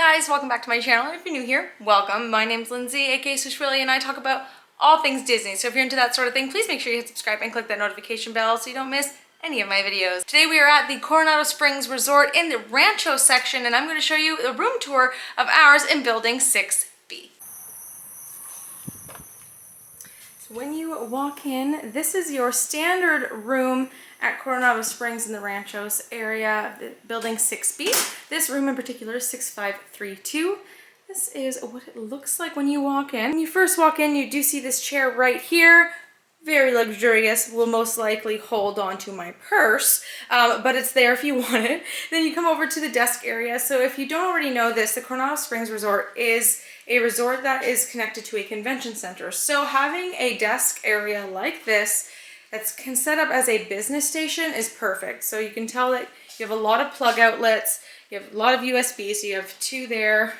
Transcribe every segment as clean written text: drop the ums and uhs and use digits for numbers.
guys, welcome back to my channel. If you're new here, welcome. My name's Lindsay, aka SwishWilly, and I talk about all things Disney. So if you're into that sort of thing, please make sure you hit subscribe and click that notification bell so you don't miss any of my videos. Today we are at the Coronado Springs Resort in the Ranchos section, and I'm going to show you a room tour of ours in Building 6B. So when you walk in, this is your standard room at Coronado Springs in the Ranchos area, Building 6B. This room in particular is 6532. This is what it looks like when you walk in. When you first walk in, you do see this chair right here. Very luxurious, will most likely hold on to my purse, but it's there if you want it. Then you come over to the desk area. So if you don't already know this, the Coronado Springs Resort is a resort that is connected to a convention center. So having a desk area like this that can set up as a business station is perfect. So you can tell that you have a lot of plug outlets, you have a lot of USB, so you have two there,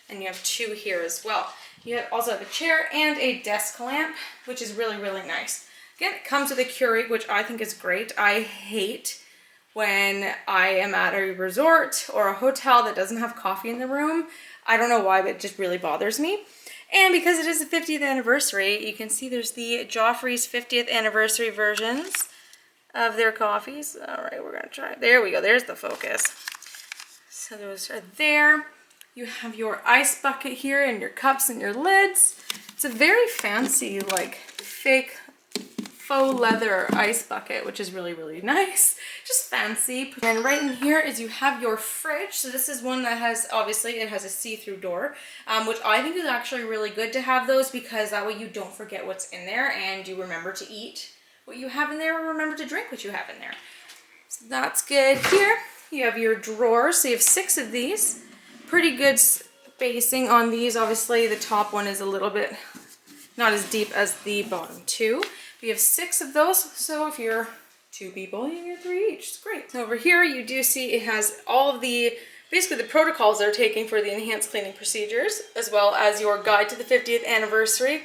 and you have two here as well. You also have a chair and a desk lamp, which is really, really nice. Again, it comes with a Keurig, which I think is great. I hate when I am at a resort or a hotel that doesn't have coffee in the room. I don't know why, but it just really bothers me. And because it is the 50th anniversary, you can see there's the Joffrey's 50th anniversary versions of their coffees. All right, we're gonna try. There we go, there's the focus. So those are there. You have your ice bucket here and your cups and your lids. It's a very fancy, like fake faux leather ice bucket, which is really, really nice. Just fancy. And right in here is you have your fridge. So this is one that has, obviously, it has a see-through door, which I think is actually really good to have those because that way you don't forget what's in there and you remember to eat what you have in there or remember to drink what you have in there. So that's good. Here you have your drawers. So you have 6 of these. Pretty good spacing on these. Obviously, the top one is a little bit not as deep as the bottom 2. We have 6 of those, so if you're 2 people, you get 3 each. It's great. So over here, you do see it has all of the, basically the protocols they're taking for the enhanced cleaning procedures, as well as your guide to the 50th anniversary.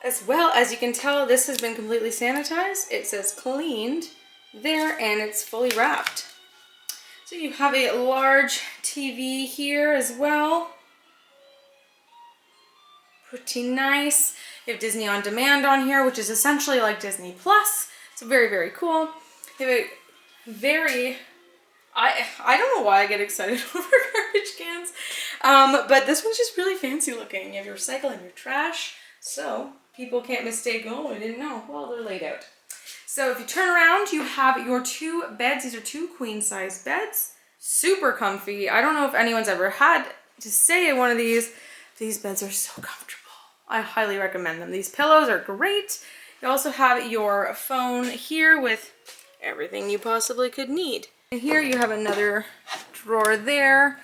As well as you can tell, this has been completely sanitized. It says cleaned there, and it's fully wrapped. So you have a large TV here as well. Pretty nice. You have Disney On Demand on here, which is essentially like Disney Plus. So very, very cool. You have a very, I don't know why I get excited over garbage cans, but this one's just really fancy looking. You have your recycle and your trash, so people can't mistake, oh, I didn't know. Well, they're laid out. So if you turn around, you have your 2 beds. These are 2 queen size beds. Super comfy. I don't know if anyone's ever had to stay in one of these. These beds are so comfortable. I highly recommend them. These pillows are great. You also have your phone here with everything you possibly could need. And here you have another drawer there,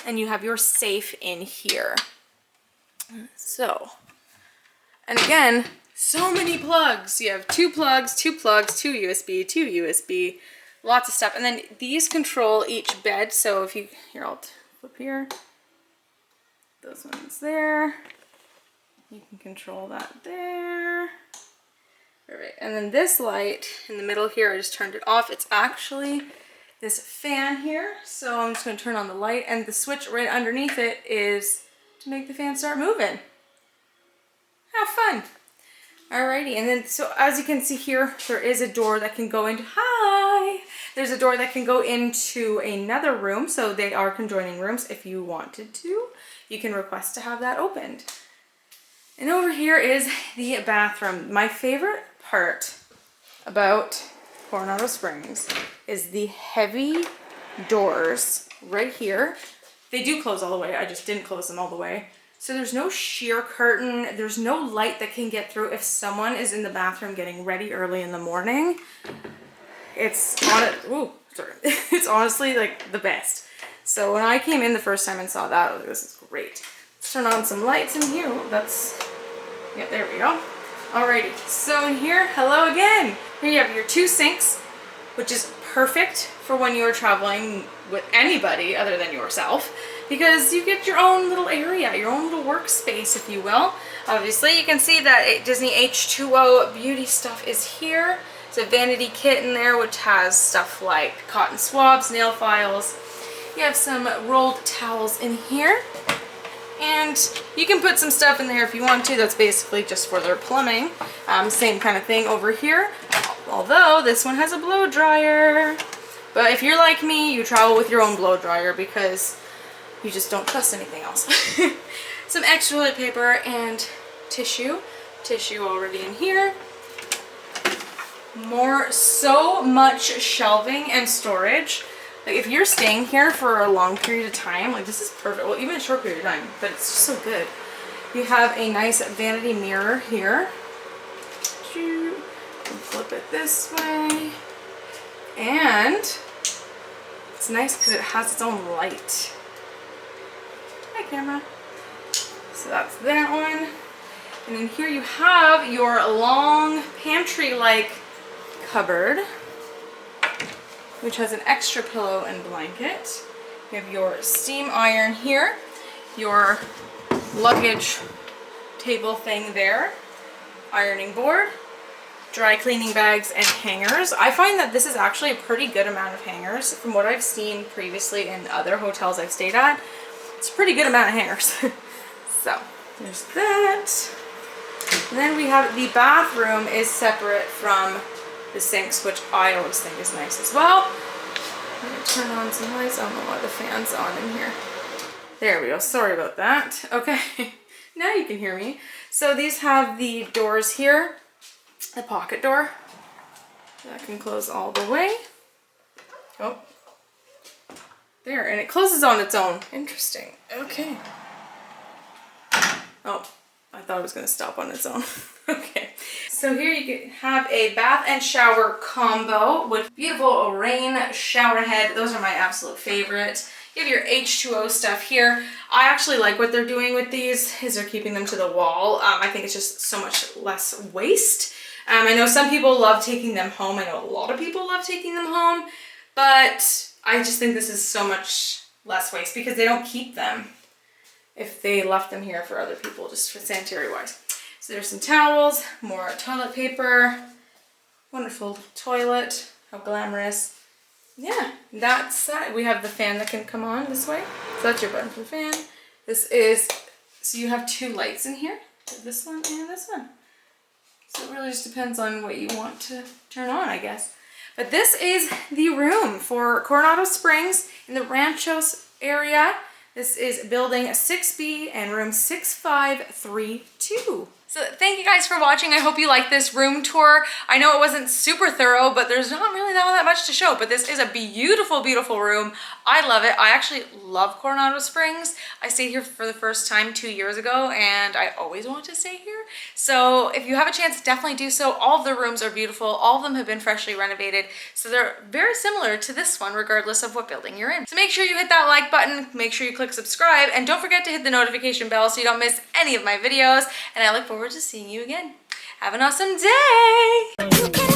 and you have your safe in here. So, and again, so many plugs. You have 2 plugs, 2 plugs, 2 USB, 2 USB, lots of stuff. And then these control each bed. So if you, here, I'll flip here. Those ones there. You can control that there. All right, and then this light in the middle here, I just turned it off. It's actually this fan here. So I'm just gonna turn on the light, and the switch right underneath it is to make the fan start moving. Have fun. Alrighty, and then so as you can see here, there is a door that can go into, there's a door that can go into another room. So they are conjoining rooms. If you wanted to, you can request to have that opened. And over here is the bathroom. My favorite part about Coronado Springs is the heavy doors right here. They do close all the way. I just didn't close them all the way. So there's no sheer curtain. There's no light that can get through if someone is in the bathroom getting ready early in the morning. It's honestly like the best. So when I came in the first time and saw that, I was like, this is great. Let's turn on some lights in here. Yeah, there we go. Alrighty, so in here, hello again. Here you have your 2 sinks, which is perfect for when you're traveling with anybody other than yourself, because you get your own little area, your own little workspace, if you will. Obviously, you can see that Disney H2O beauty stuff is here. It's a vanity kit in there, which has stuff like cotton swabs, nail files. You have some rolled towels in here. And you can put some stuff in there if you want to. That's basically just for their plumbing. Same kind of thing over here. Although this one has a blow dryer. But if you're like me, you travel with your own blow dryer because you just don't trust anything else. Some extra toilet paper and tissue. Tissue already in here. So much shelving and storage. Like if you're staying here for a long period of time, like this is perfect. Well, even a short period of time, but it's just so good. You have a nice vanity mirror here. Flip it this way. And it's nice because it has its own light. Hi, camera. So that's that one. And then here you have your long pantry-like cupboard, which has an extra pillow and blanket. You have your steam iron here, your luggage table thing there, ironing board, dry cleaning bags, and hangers. I find that this is actually a pretty good amount of hangers from what I've seen previously in other hotels I've stayed at. It's a pretty good amount of hangers. So there's that. And then we have the bathroom is separate from the sinks, which I always think is nice as well. I'm gonna turn on some lights. I don't know why the fan's on in here. There we go. Sorry about that. Okay, now you can hear me. So these have the doors here, the pocket door that can close all the way. Oh, there, and it closes on its own. Interesting. Okay. Oh, I thought it was going to stop on its own. Okay. So here you can have a bath and shower combo with beautiful rain shower head. Those are my absolute favorite. You have your H2O stuff here. I actually like what they're doing with these, is they're keeping them to the wall. I think it's just so much less waste. I know some people love taking them home. I know a lot of people love taking them home, but I just think this is so much less waste because they don't keep them if they left them here for other people, just for sanitary wise. So there's some towels, more toilet paper, wonderful toilet, how glamorous. Yeah, that's that. We have the fan that can come on this way. So that's your button for the fan. This is, so you have two lights in here, this one and this one. So it really just depends on what you want to turn on, I guess. But this is the room for Coronado Springs in the Ranchos area. This is building 6B and room 6532. So thank you guys for watching. I hope you liked this room tour. I know it wasn't super thorough, but there's not really that much to show, but this is a beautiful, beautiful room. I love it. I actually love Coronado Springs. I stayed here for the first time 2 years ago, and I always want to stay here. So if you have a chance, definitely do so. All of the rooms are beautiful. All of them have been freshly renovated. So they're very similar to this one, regardless of what building you're in. So make sure you hit that like button, make sure you click subscribe, and don't forget to hit the notification bell so you don't miss any of my videos. And I look forward to seeing you again. Have an awesome day!